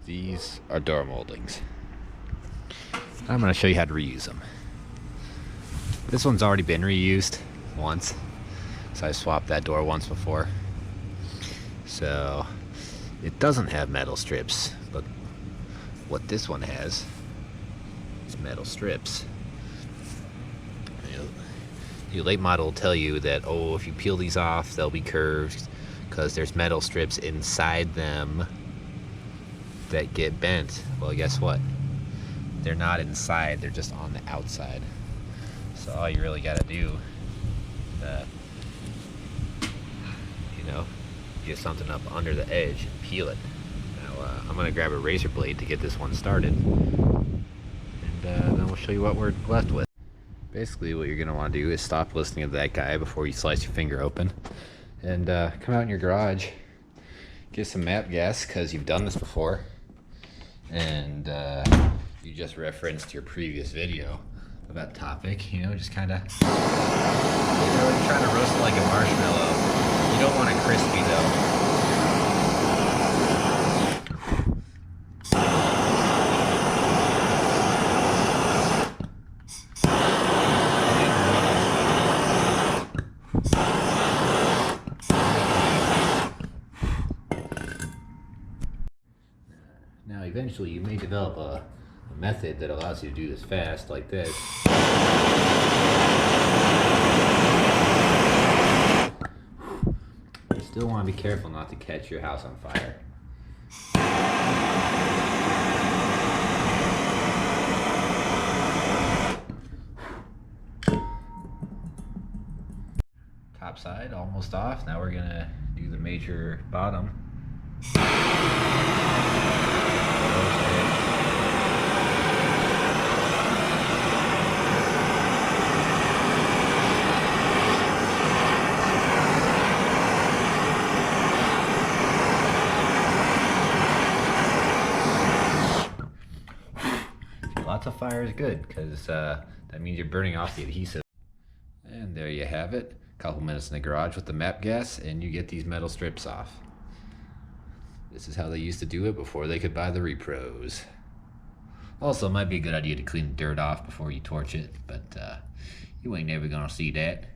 These are door moldings. I'm going to show you how to reuse them. This one's already been reused once, so I swapped that door once before. So it doesn't have metal strips, but what this one has is metal strips. Your late model will tell you that, oh, if you peel these off, they'll be curved because there's metal strips inside them that get bent. Well, guess what? They're not inside, they're just on the outside. So all you really gotta do, get something up under the edge and peel it. Now I'm gonna grab a razor blade to get this one started, and then we'll show you what we're left with. Basically what you're gonna wanna do is stop listening to that guy before you slice your finger open, and come out in your garage, get some MAP gas, because you've done this before, and you just referenced your previous video about the topic, just kind of, you're trying to roast it like a marshmallow. You don't want it crispy though. Now eventually you may develop a method that allows you to do this fast, like this. You still want to be careful not to catch your house on fire. Top side almost off. Now we're gonna do the major bottom. Lots of fire is good, because that means you're burning off the adhesive. And there you have it. A couple minutes in the garage with the MAP gas, and you get these metal strips off. This is how they used to do it before they could buy the repros. Also, it might be a good idea to clean the dirt off before you torch it, but you ain't never gonna see that.